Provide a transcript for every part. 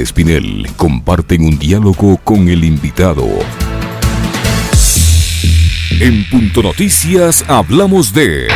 Espinel comparten un diálogo con el invitado. En Punto Noticias hablamos de...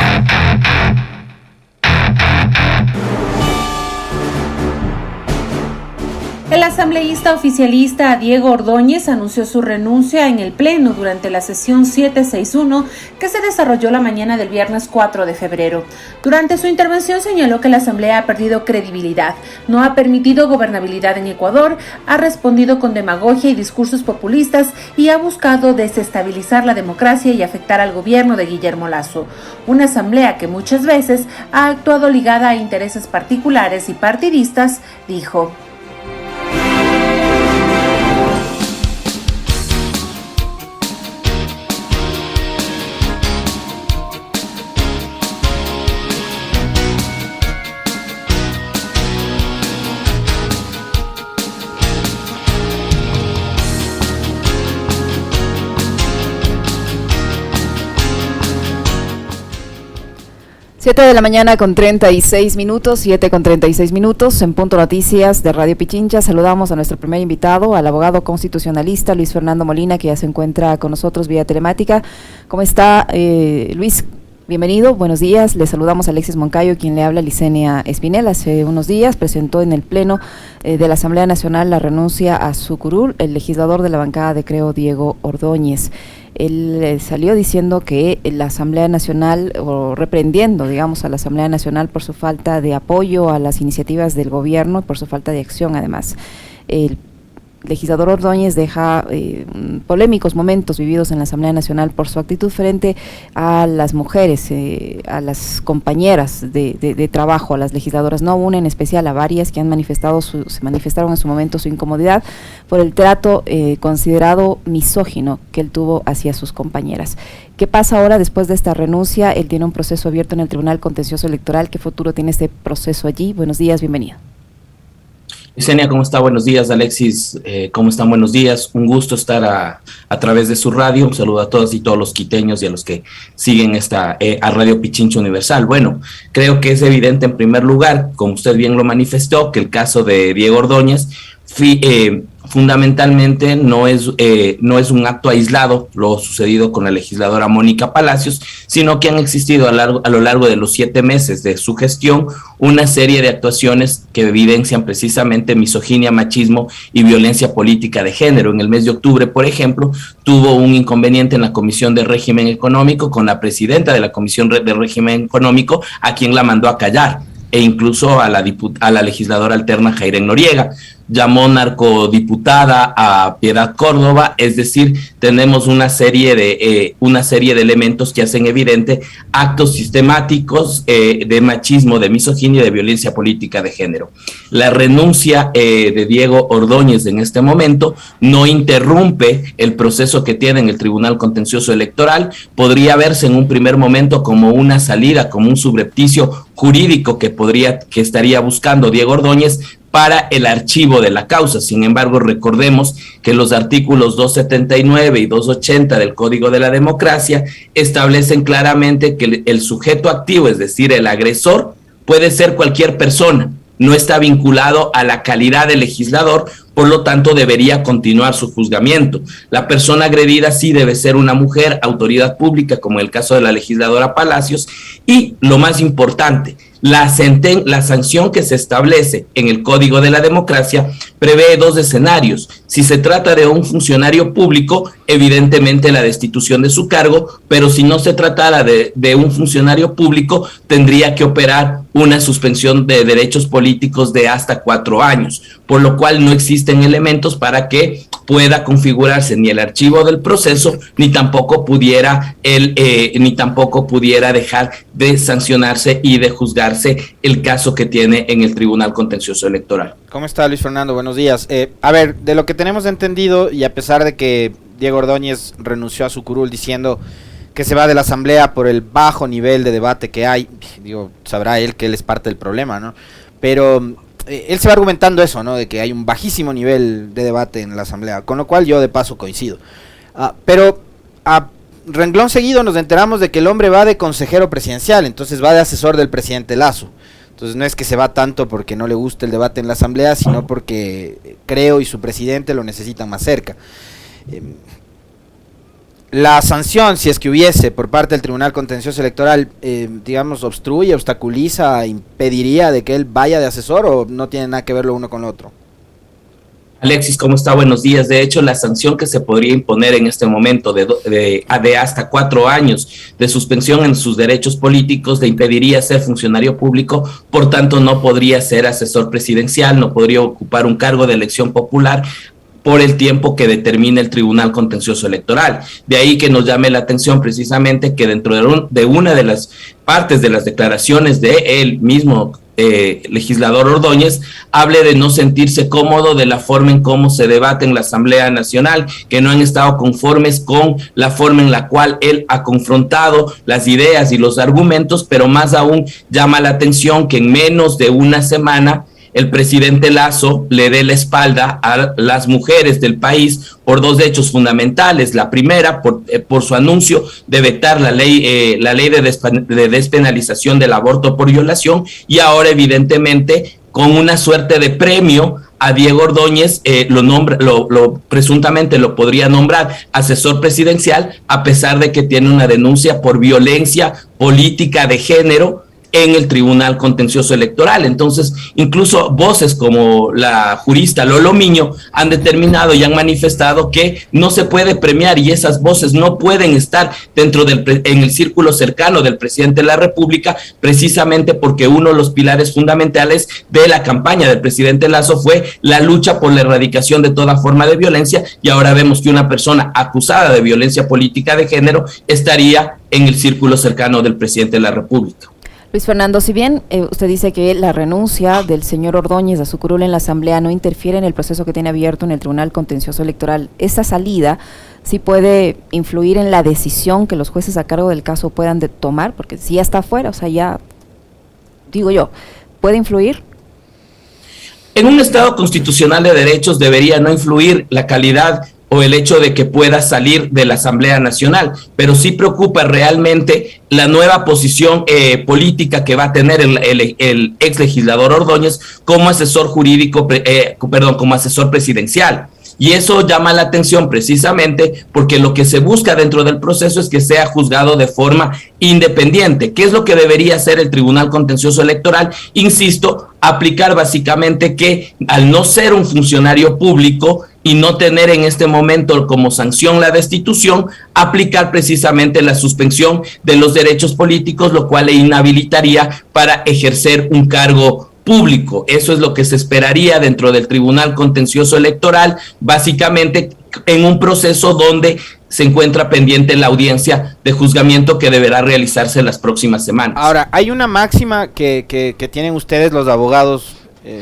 El asambleísta oficialista Diego Ordóñez anunció su renuncia en el Pleno durante la sesión 761 que se desarrolló la mañana del viernes 4 de febrero. Durante su intervención señaló que la Asamblea ha perdido credibilidad, no ha permitido gobernabilidad en Ecuador, ha respondido con demagogia y discursos populistas y ha buscado desestabilizar la democracia y afectar al gobierno de Guillermo Lasso. Una Asamblea que muchas veces ha actuado ligada a intereses particulares y partidistas, dijo. 7 de la mañana con 36 minutos, 7 con 36 minutos, en Punto Noticias de Radio Pichincha. Saludamos a nuestro primer invitado, al abogado constitucionalista Luis Fernando Molina, que ya se encuentra con nosotros vía telemática. ¿Cómo está, Luis? Bienvenido, buenos días. Le saludamos a Alexis Moncayo, quien le habla, Licenia Espinel. Hace unos días presentó en el Pleno de la Asamblea Nacional la renuncia a su curul, el legislador de la bancada de Creo, Diego Ordóñez. Él salió diciendo que la Asamblea Nacional, o reprendiendo, digamos, a la Asamblea Nacional por su falta de apoyo a las iniciativas del gobierno y por su falta de acción, además. El legislador Ordóñez deja polémicos momentos vividos en la Asamblea Nacional por su actitud frente a las mujeres, a las compañeras de trabajo, a las legisladoras, no una en especial, a varias que han se manifestaron en su momento su incomodidad por el trato considerado misógino que él tuvo hacia sus compañeras. ¿Qué pasa ahora después de esta renuncia? Él tiene un proceso abierto en el Tribunal Contencioso Electoral. ¿Qué futuro tiene este proceso allí? Buenos días, bienvenido. Licenia, ¿cómo está? Buenos días. Alexis, ¿cómo están? Buenos días. Un gusto estar a través de su radio. Un saludo a todas y todos los quiteños y a los que siguen a Radio Pichincha Universal. Bueno, creo que es evidente en primer lugar, como usted bien lo manifestó, que el caso de Diego Ordóñez fundamentalmente no es un acto aislado, lo sucedido con la legisladora Mónica Palacios, sino que han existido a lo largo de los 7 meses de su gestión una serie de actuaciones que evidencian precisamente misoginia, machismo y violencia política de género. En el mes de octubre, por ejemplo, tuvo un inconveniente en la Comisión de Régimen Económico con la presidenta de la Comisión de Régimen Económico, a quien la mandó a callar, e incluso a la legisladora alterna Jairen Noriega. Llamó narcodiputada a Piedad Córdoba, es decir, tenemos una serie de elementos que hacen evidente actos sistemáticos de machismo, de misoginia y de violencia política de género. La renuncia de Diego Ordóñez en este momento no interrumpe el proceso que tiene en el Tribunal Contencioso Electoral. Podría verse en un primer momento como una salida, como un subrepticio jurídico que estaría buscando Diego Ordóñez para el archivo de la causa. Sin embargo, recordemos que los artículos 279 y 280 del Código de la Democracia establecen claramente que el sujeto activo, es decir, el agresor, puede ser cualquier persona, no está vinculado a la calidad de legislador, por lo tanto debería continuar su juzgamiento. La persona agredida sí debe ser una mujer, autoridad pública, como el caso de la legisladora Palacios, y lo más importante, la sanción que se establece en el Código de la Democracia prevé 2 escenarios. Si se trata de un funcionario público, evidentemente la destitución de su cargo, pero si no se tratara de un funcionario público, tendría que operar una suspensión de derechos políticos de hasta 4 años, por lo cual no existen elementos para que pueda configurarse ni el archivo del proceso, ni tampoco pudiera dejar de sancionarse y de juzgarse el caso que tiene en el Tribunal Contencioso Electoral. ¿Cómo está, Luis Fernando? Buenos días. A ver, de lo que tenemos entendido, y a pesar de que Diego Ordóñez renunció a su curul diciendo que se va de la Asamblea por el bajo nivel de debate que hay, sabrá él que él es parte del problema, ¿no? Pero él se va argumentando eso, ¿no? De que hay un bajísimo nivel de debate en la Asamblea, con lo cual yo de paso coincido. Pero a renglón seguido nos enteramos de que el hombre va de consejero presidencial, entonces va de asesor del presidente Lasso. Entonces no es que se va tanto porque no le guste el debate en la asamblea, sino porque creo y su presidente lo necesitan más cerca. La sanción, si es que hubiese por parte del Tribunal Contencioso Electoral, digamos, obstruye, obstaculiza, impediría de que él vaya de asesor, o no tiene nada que ver lo uno con lo otro. Alexis, ¿cómo está? Buenos días. De hecho, la sanción que se podría imponer en este momento de hasta 4 años de suspensión en sus derechos políticos le impediría ser funcionario público, por tanto no podría ser asesor presidencial, no podría ocupar un cargo de elección popular por el tiempo que determine el Tribunal Contencioso Electoral. De ahí que nos llame la atención precisamente que dentro de una de las partes de las declaraciones de él mismo, legislador Ordóñez, hable de no sentirse cómodo de la forma en cómo se debate en la Asamblea Nacional, que no han estado conformes con la forma en la cual él ha confrontado las ideas y los argumentos, pero más aún llama la atención que en menos de una semana el presidente Lasso le dé la espalda a las mujeres del país por 2 hechos fundamentales. La primera, por su anuncio de vetar la ley de despenalización del aborto por violación, y ahora evidentemente con una suerte de premio a Diego Ordóñez, presuntamente lo podría nombrar asesor presidencial, a pesar de que tiene una denuncia por violencia política de género en el Tribunal Contencioso Electoral. Entonces, incluso voces como la jurista Lolo Miño han determinado y han manifestado que no se puede premiar, y esas voces no pueden estar en el círculo cercano del presidente de la República, precisamente porque uno de los pilares fundamentales de la campaña del presidente Lasso fue la lucha por la erradicación de toda forma de violencia, y ahora vemos que una persona acusada de violencia política de género estaría en el círculo cercano del presidente de la República. Luis Fernando, si bien usted dice que la renuncia del señor Ordóñez a su curul en la Asamblea no interfiere en el proceso que tiene abierto en el Tribunal Contencioso Electoral, esa salida sí puede influir en la decisión que los jueces a cargo del caso puedan tomar, porque si ya está afuera, o sea, ya, digo yo, ¿puede influir? En un Estado constitucional de derechos debería no influir la calidad o el hecho de que pueda salir de la Asamblea Nacional, pero sí preocupa realmente la nueva posición política que va a tener el ex legislador Ordóñez como asesor jurídico, como asesor presidencial. Y eso llama la atención precisamente porque lo que se busca dentro del proceso es que sea juzgado de forma independiente. ¿Qué es lo que debería hacer el Tribunal Contencioso Electoral? Insisto, aplicar básicamente que al no ser un funcionario público y no tener en este momento como sanción la destitución, aplicar precisamente la suspensión de los derechos políticos, lo cual le inhabilitaría para ejercer un cargo público. Eso es lo que se esperaría dentro del Tribunal Contencioso Electoral, básicamente en un proceso donde se encuentra pendiente la audiencia de juzgamiento que deberá realizarse en las próximas semanas. Ahora, hay una máxima que tienen ustedes los abogados,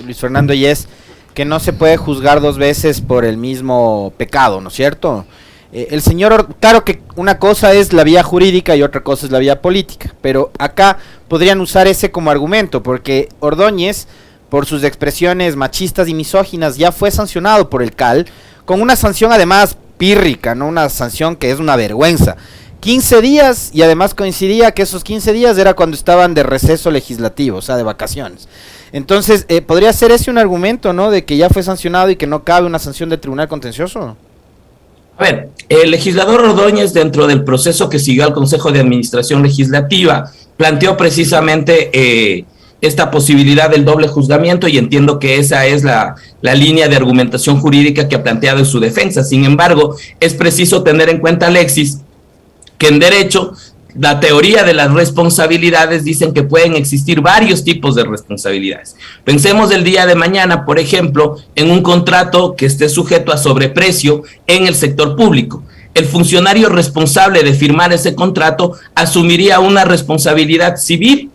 Luis Fernando, y es que no se puede juzgar 2 veces por el mismo pecado, ¿no es cierto? El señor, claro que una cosa es la vía jurídica y otra cosa es la vía política, pero acá podrían usar ese como argumento, porque Ordóñez, por sus expresiones machistas y misóginas, ya fue sancionado por el CAL, con una sanción además pírrica, no una sanción que es una vergüenza. 15 días, y además coincidía que esos 15 días era cuando estaban de receso legislativo, o sea, de vacaciones. Entonces, podría ser ese un argumento, ¿no?, de que ya fue sancionado y que no cabe una sanción de Tribunal Contencioso. A ver, el legislador Ordóñez, dentro del proceso que siguió al Consejo de Administración Legislativa, planteó precisamente esta posibilidad del doble juzgamiento, y entiendo que esa es la línea de argumentación jurídica que ha planteado en su defensa. Sin embargo, es preciso tener en cuenta, Alexis, que en derecho, la teoría de las responsabilidades dicen que pueden existir varios tipos de responsabilidades. Pensemos el día de mañana, por ejemplo, en un contrato que esté sujeto a sobreprecio en el sector público. El funcionario responsable de firmar ese contrato asumiría una responsabilidad civil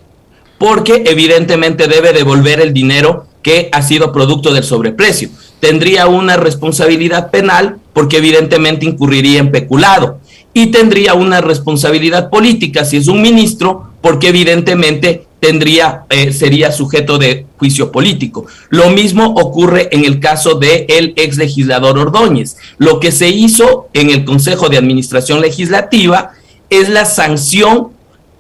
porque evidentemente debe devolver el dinero que ha sido producto del sobreprecio. Tendría una responsabilidad penal porque evidentemente incurriría en peculado. Y tendría una responsabilidad política si es un ministro, porque evidentemente sería sujeto de juicio político. Lo mismo ocurre en el caso del ex legislador Ordóñez. Lo que se hizo en el Consejo de Administración Legislativa es la sanción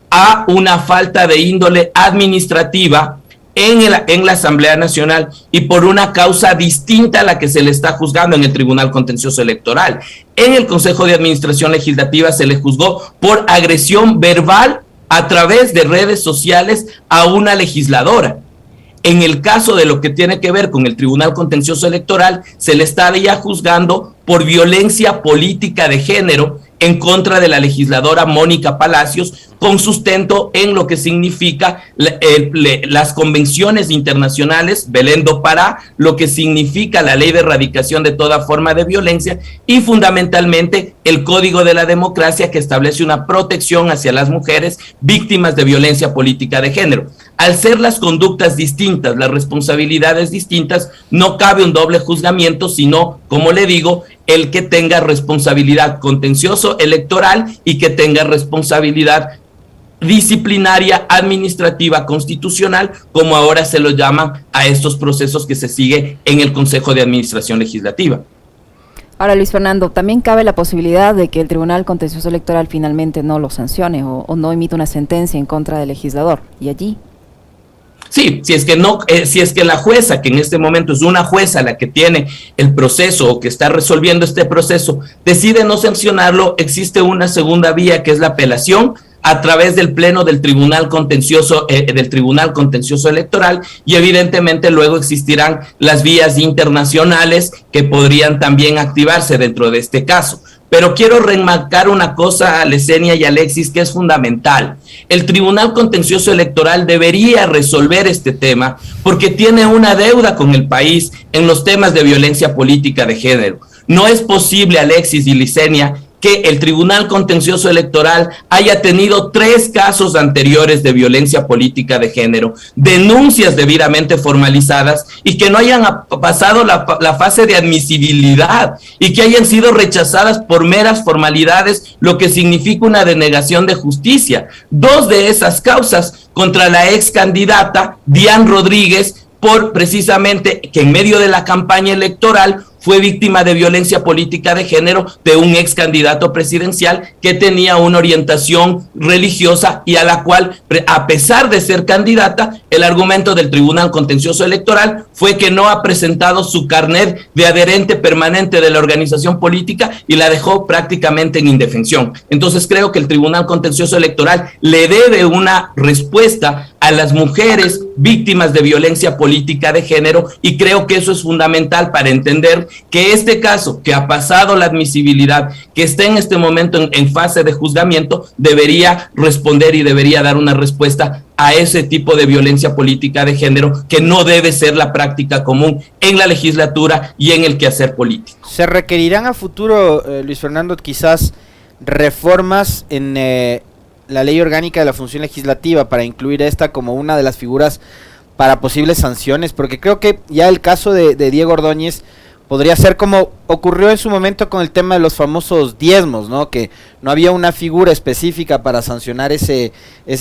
a una falta de índole administrativa en la Asamblea Nacional y por una causa distinta a la que se le está juzgando en el Tribunal Contencioso Electoral. En el Consejo de Administración Legislativa se le juzgó por agresión verbal a través de redes sociales a una legisladora. En el caso de lo que tiene que ver con el Tribunal Contencioso Electoral, se le está ya juzgando por violencia política de género en contra de la legisladora Mónica Palacios, con sustento en lo que significa las convenciones internacionales, Belén do Pará, lo que significa la ley de erradicación de toda forma de violencia y fundamentalmente el Código de la Democracia, que establece una protección hacia las mujeres víctimas de violencia política de género. Al ser las conductas distintas, las responsabilidades distintas, no cabe un doble juzgamiento, sino, como le digo, el que tenga responsabilidad contencioso electoral y que tenga responsabilidad disciplinaria, administrativa, constitucional, como ahora se lo llaman a estos procesos que se sigue en el Consejo de Administración Legislativa. Ahora, Luis Fernando, también cabe la posibilidad de que el Tribunal Contencioso Electoral finalmente no lo sancione o no emita una sentencia en contra del legislador, y allí... Sí, si es que la jueza, que en este momento es una jueza la que tiene el proceso o que está resolviendo este proceso, decide no sancionarlo, existe una segunda vía que es la apelación a través del Pleno del Tribunal Contencioso Electoral, y evidentemente luego existirán las vías internacionales que podrían también activarse dentro de este caso. Pero quiero remarcar una cosa a Lesenia y Alexis que es fundamental. El Tribunal Contencioso Electoral debería resolver este tema porque tiene una deuda con el país en los temas de violencia política de género. No es posible, Alexis y Lesenia, que el Tribunal Contencioso Electoral haya tenido 3 casos anteriores de violencia política de género, denuncias debidamente formalizadas y que no hayan pasado la fase de admisibilidad y que hayan sido rechazadas por meras formalidades, lo que significa una denegación de justicia. 2 de esas causas contra la ex candidata Diane Rodríguez, por precisamente que en medio de la campaña electoral fue víctima de violencia política de género de un ex candidato presidencial que tenía una orientación religiosa y a la cual, a pesar de ser candidata, el argumento del Tribunal Contencioso Electoral fue que no ha presentado su carnet de adherente permanente de la organización política y la dejó prácticamente en indefensión. Entonces creo que el Tribunal Contencioso Electoral le debe una respuesta a las mujeres víctimas de violencia política de género, y creo que eso es fundamental para entender que este caso, que ha pasado la admisibilidad, que está en este momento en fase de juzgamiento, debería responder y debería dar una respuesta a ese tipo de violencia política de género que no debe ser la práctica común en la legislatura y en el quehacer político. ¿Se requerirán a futuro, Luis Fernando, quizás reformas en la ley orgánica de la función legislativa para incluir esta como una de las figuras para posibles sanciones? Porque creo que ya el caso de Diego Ordóñez podría ser como ocurrió en su momento con el tema de los famosos diezmos, ¿no? Que no había una figura específica para sancionar ese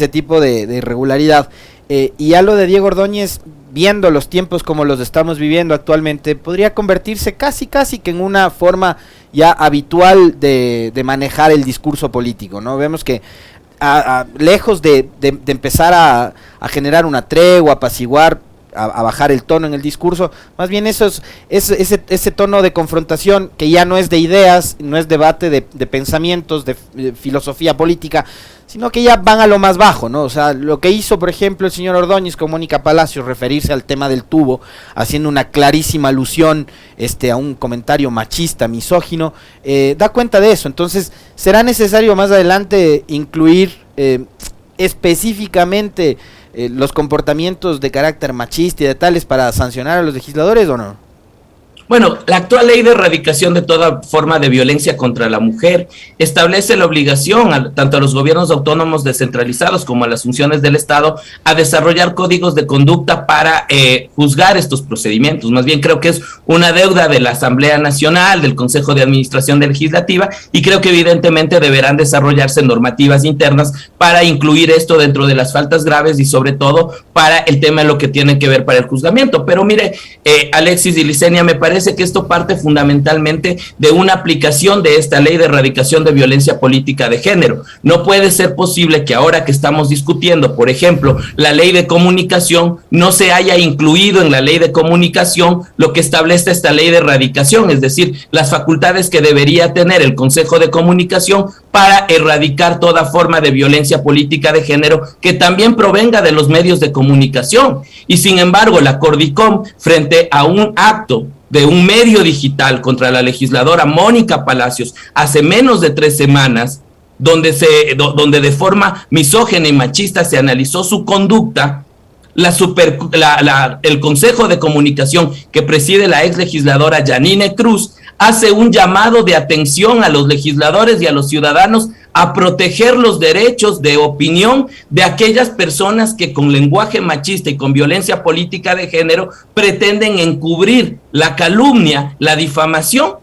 tipo de irregularidad. Y ya lo de Diego Ordóñez, viendo los tiempos como los estamos viviendo actualmente, podría convertirse casi que en una forma ya habitual de manejar el discurso político, ¿no? Vemos que lejos de empezar a generar una tregua, apaciguar, a bajar el tono en el discurso, más bien ese tono de confrontación que ya no es de ideas, no es debate de pensamientos, de filosofía política, sino que ya van a lo más bajo, ¿no? O sea, lo que hizo, por ejemplo, el señor Ordóñez con Mónica Palacios, referirse al tema del tubo, haciendo una clarísima alusión a un comentario machista, misógino, da cuenta de eso. Entonces, ¿será necesario más adelante incluir específicamente los comportamientos de carácter machista y de tales para sancionar a los legisladores o no? Bueno, la actual ley de erradicación de toda forma de violencia contra la mujer establece la obligación tanto a los gobiernos autónomos descentralizados como a las funciones del Estado a desarrollar códigos de conducta para juzgar estos procedimientos. Más bien creo que es una deuda de la Asamblea Nacional, del Consejo de Administración Legislativa, y creo que evidentemente deberán desarrollarse normativas internas para incluir esto dentro de las faltas graves y sobre todo para el tema de lo que tiene que ver para el juzgamiento. Pero mire, Alexis y Lesenia, me parece parece que esto parte fundamentalmente de una aplicación de esta ley de erradicación de violencia política de género. No puede ser posible que ahora que estamos discutiendo, por ejemplo, la ley de comunicación, no se haya incluido en la ley de comunicación lo que establece esta ley de erradicación, es decir, las facultades que debería tener el Consejo de Comunicación para erradicar toda forma de violencia política de género que también provenga de los medios de comunicación. Y sin embargo, la Cordicom, frente a un acto de un medio digital contra la legisladora Mónica Palacios hace menos de 3 semanas, donde de forma misógina y machista se analizó su conducta, el Consejo de Comunicación que preside la ex legisladora Yanine Cruz hace un llamado de atención a los legisladores y a los ciudadanos a proteger los derechos de opinión de aquellas personas que con lenguaje machista y con violencia política de género pretenden encubrir la calumnia, la difamación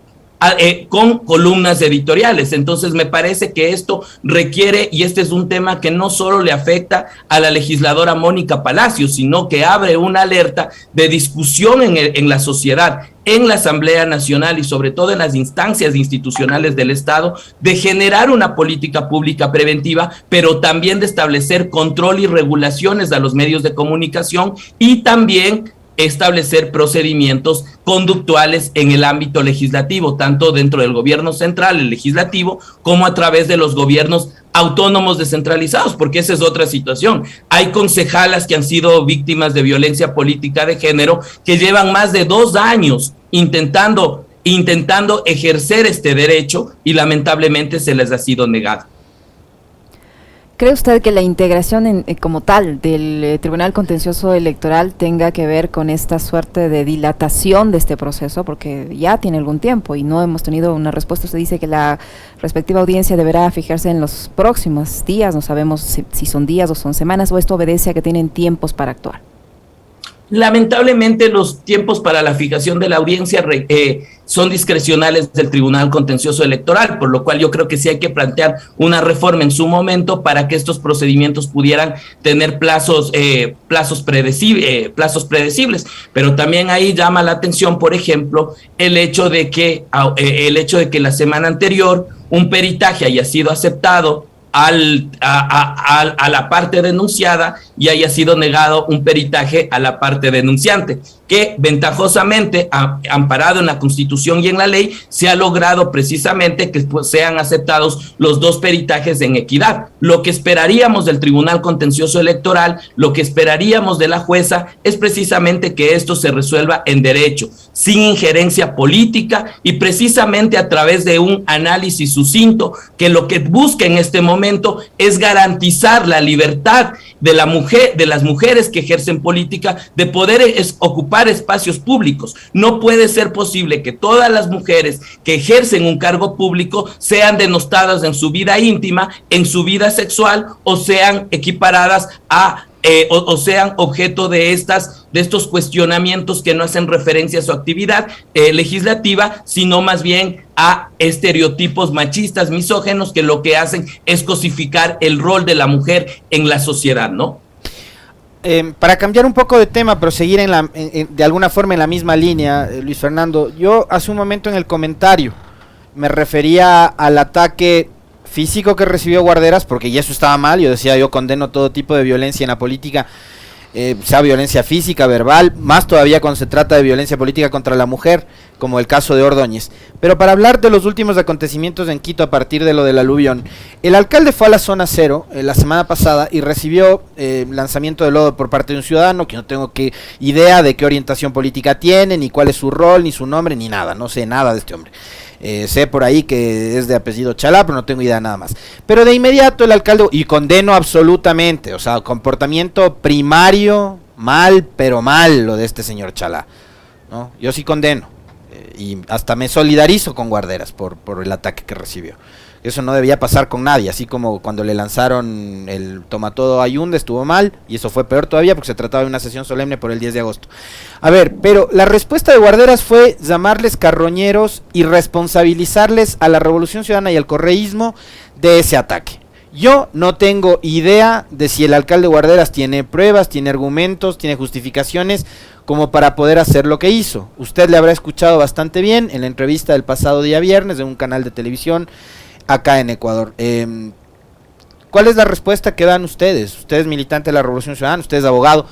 con columnas editoriales. Entonces me parece que esto requiere, y este es un tema que no solo le afecta a la legisladora Mónica Palacios, sino que abre una alerta de discusión en la sociedad, en la Asamblea Nacional y sobre todo en las instancias institucionales del Estado, de generar una política pública preventiva, pero también de establecer control y regulaciones a los medios de comunicación y también establecer procedimientos conductuales en el ámbito legislativo, tanto dentro del gobierno central, el legislativo, como a través de los gobiernos autónomos descentralizados, porque esa es otra situación. Hay concejalas que han sido víctimas de violencia política de género que llevan más de 2 años intentando ejercer este derecho y lamentablemente se les ha sido negado. ¿Cree usted que la integración como tal del Tribunal Contencioso Electoral tenga que ver con esta suerte de dilatación de este proceso? Porque ya tiene algún tiempo y no hemos tenido una respuesta. Usted dice que la respectiva audiencia deberá fijarse en los próximos días, no sabemos si son días o son semanas, o esto obedece a que tienen tiempos para actuar. Lamentablemente los tiempos para la fijación de la audiencia son discrecionales del Tribunal Contencioso Electoral, por lo cual yo creo que sí hay que plantear una reforma en su momento para que estos procedimientos pudieran tener plazos predecibles, pero también ahí llama la atención, por ejemplo, el hecho de que la semana anterior un peritaje haya sido aceptado a la parte denunciada y haya sido negado un peritaje a la parte denunciante, que ventajosamente, amparado en la Constitución y en la ley, se ha logrado precisamente que sean aceptados los 2 peritajes en equidad. Lo que esperaríamos del Tribunal Contencioso Electoral, lo que esperaríamos de la jueza, es precisamente que esto se resuelva en derecho, sin injerencia política y precisamente a través de un análisis sucinto que lo que busca en este momento es garantizar la libertad de las mujeres que ejercen política de poder ocupar espacios públicos. No puede ser posible que todas las mujeres que ejercen un cargo público sean denostadas en su vida íntima, en su vida sexual, o sean equiparadas o sean objeto de estos cuestionamientos que no hacen referencia a su actividad legislativa, sino más bien a estereotipos machistas, misógenos, que lo que hacen es cosificar el rol de la mujer en la sociedad, ¿no? Para cambiar un poco de tema, pero seguir de alguna forma en la misma línea, Luis Fernando, yo hace un momento en el comentario me refería al ataque físico que recibió Guarderas, porque ya eso estaba mal. Yo decía, yo condeno todo tipo de violencia en la política, sea violencia física, verbal, más todavía cuando se trata de violencia política contra la mujer, como el caso de Ordóñez. Pero para hablar de los últimos acontecimientos en Quito a partir de lo del aluvión, el alcalde fue a la zona cero la semana pasada y recibió lanzamiento de lodo por parte de un ciudadano que no tengo idea de qué orientación política tiene, ni cuál es su rol, ni su nombre, ni nada, no sé nada de este hombre. Sé por ahí que es de apellido Chalá, pero no tengo idea nada más. Pero de inmediato el alcalde, y condeno absolutamente, o sea, comportamiento primario, mal, pero mal lo de este señor Chalá, ¿no? Yo sí condeno, y hasta me solidarizo con Guarderas por el ataque que recibió. Eso no debía pasar con nadie, así como cuando le lanzaron el toma todo a Yunde estuvo mal, y eso fue peor todavía porque se trataba de una sesión solemne por el 10 de agosto. A ver, pero la respuesta de Guarderas fue llamarles carroñeros y responsabilizarles a la Revolución Ciudadana y al correísmo de ese ataque. Yo no tengo idea de si el alcalde Guarderas tiene pruebas, tiene argumentos, tiene justificaciones como para poder hacer lo que hizo. Usted le habrá escuchado bastante bien en la entrevista del pasado día viernes de un canal de televisión acá en Ecuador. ¿Cuál es la respuesta que dan ustedes? Usted es militante de la Revolución Ciudadana, usted es abogado.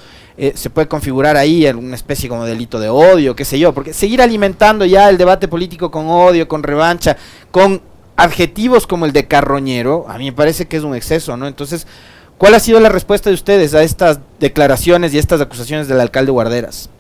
Se puede configurar ahí alguna especie como delito de odio, qué sé yo, porque seguir alimentando ya el debate político con odio, con revancha, con adjetivos como el de carroñero, a mí me parece que es un exceso, ¿no? Entonces, ¿cuál ha sido la respuesta de ustedes a estas declaraciones y estas acusaciones del alcalde Guarderas?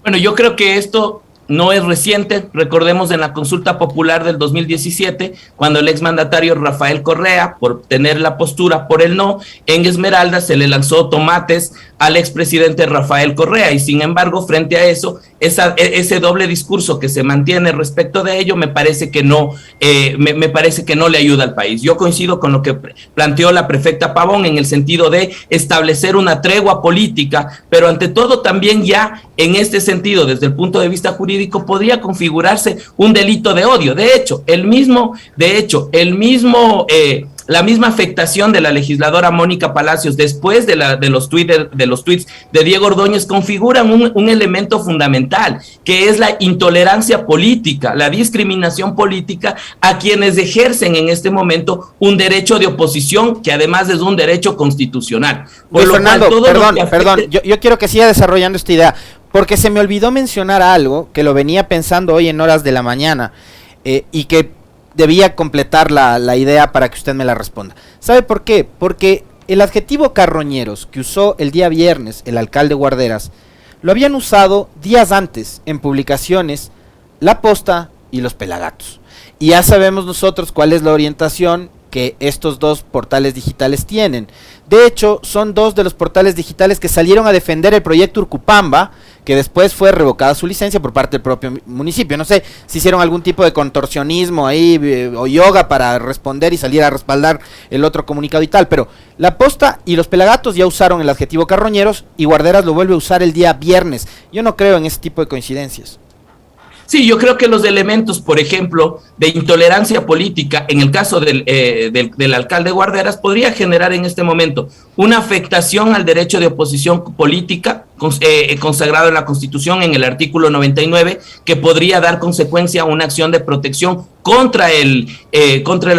Bueno, yo creo que esto no es reciente. Recordemos en la consulta popular del 2017, cuando el exmandatario Rafael Correa, por tener la postura por el no, en Esmeralda se le lanzó tomates al expresidente Rafael Correa, y sin embargo, frente a eso, ese doble discurso que se mantiene respecto de ello, me parece que no le ayuda al país. Yo coincido con lo que planteó la prefecta Pavón en el sentido de establecer una tregua política, pero ante todo también ya en este sentido, desde el punto de vista jurídico, podría configurarse un delito de odio. La misma afectación de la legisladora Mónica Palacios después de los tweets de Diego Ordóñez configuran un elemento fundamental, que es la intolerancia política, la discriminación política a quienes ejercen en este momento un derecho de oposición, que además es un derecho constitucional. Fernando, perdón, yo quiero que siga desarrollando esta idea, porque se me olvidó mencionar algo que lo venía pensando hoy en horas de la mañana, y que debía completar la idea para que usted me la responda. ¿Sabe por qué? Porque el adjetivo carroñeros que usó el día viernes el alcalde Guarderas, lo habían usado días antes en publicaciones La Posta y Los Pelagatos. Y ya sabemos nosotros cuál es la orientación que estos dos portales digitales tienen. De hecho, son dos de los portales digitales que salieron a defender el proyecto Urcupamba, que después fue revocada su licencia por parte del propio municipio. No sé si hicieron algún tipo de contorsionismo ahí o yoga para responder y salir a respaldar el otro comunicado y tal, pero La Posta y Los Pelagatos ya usaron el adjetivo carroñeros y Guarderas lo vuelve a usar el día viernes. Yo no creo en ese tipo de coincidencias. Sí, yo creo que los elementos, por ejemplo, de intolerancia política, en el caso del alcalde Guarderas, podría generar en este momento una afectación al derecho de oposición política consagrado en la Constitución en el artículo 99, que podría dar consecuencia a una acción de protección contra el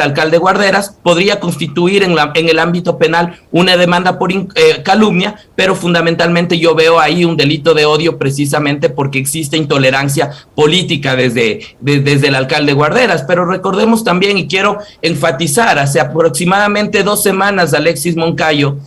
alcalde Guarderas, podría constituir en el ámbito penal una demanda por calumnia, pero fundamentalmente yo veo ahí un delito de odio precisamente porque existe intolerancia política desde el alcalde Guarderas. Pero recordemos también, y quiero enfatizar, hace aproximadamente 2 semanas, Alexis Moncayo,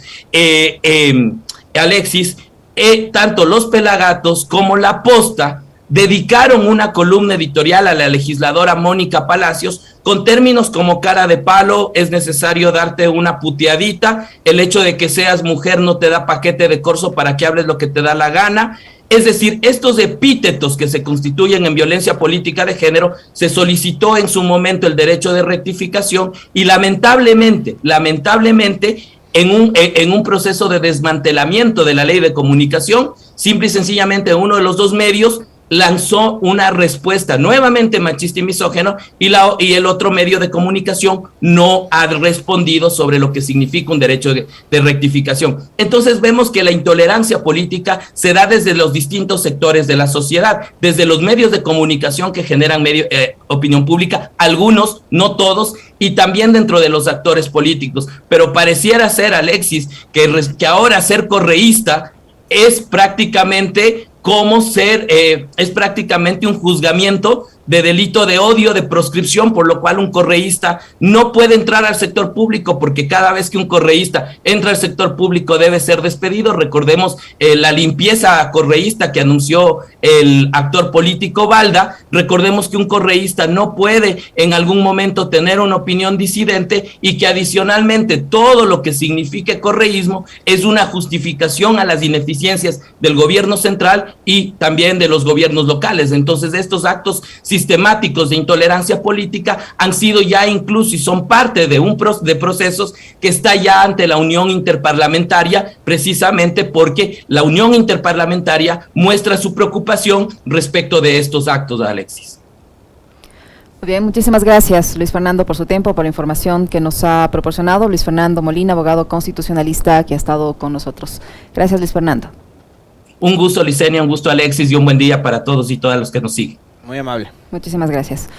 tanto Los Pelagatos como La Posta dedicaron una columna editorial a la legisladora Mónica Palacios con términos como cara de palo, es necesario darte una puteadita, el hecho de que seas mujer no te da paquete de corso para que hables lo que te da la gana. Es decir, estos epítetos que se constituyen en violencia política de género, se solicitó en su momento el derecho de rectificación y lamentablemente, en un proceso de desmantelamiento de la ley de comunicación, simple y sencillamente uno de los dos medios lanzó una respuesta nuevamente machista y misógeno, y el otro medio de comunicación no ha respondido sobre lo que significa un derecho de rectificación. Entonces vemos que la intolerancia política se da desde los distintos sectores de la sociedad, desde los medios de comunicación que generan opinión pública, algunos, no todos, y también dentro de los actores políticos. Pero pareciera ser, Alexis, que ahora ser correísta es prácticamente es prácticamente un juzgamiento de delito de odio, de proscripción, por lo cual un correísta no puede entrar al sector público, porque cada vez que un correísta entra al sector público debe ser despedido. Recordemos la limpieza correísta que anunció el actor político Balda. Recordemos que un correísta no puede en algún momento tener una opinión disidente, y que adicionalmente todo lo que signifique correísmo es una justificación a las ineficiencias del gobierno central y también de los gobiernos locales. Entonces estos actos sistemáticos de intolerancia política han sido ya incluso y son parte de procesos que está ya ante la Unión Interparlamentaria, precisamente porque la Unión Interparlamentaria muestra su preocupación respecto de estos actos, Alexis. Muy bien, muchísimas gracias, Luis Fernando, por su tiempo, por la información que nos ha proporcionado. Luis Fernando Molina, abogado constitucionalista, que ha estado con nosotros. Gracias, Luis Fernando. Un gusto, Licenia, un gusto, Alexis, y un buen día para todos y todas los que nos siguen. Muy amable. Muchísimas gracias.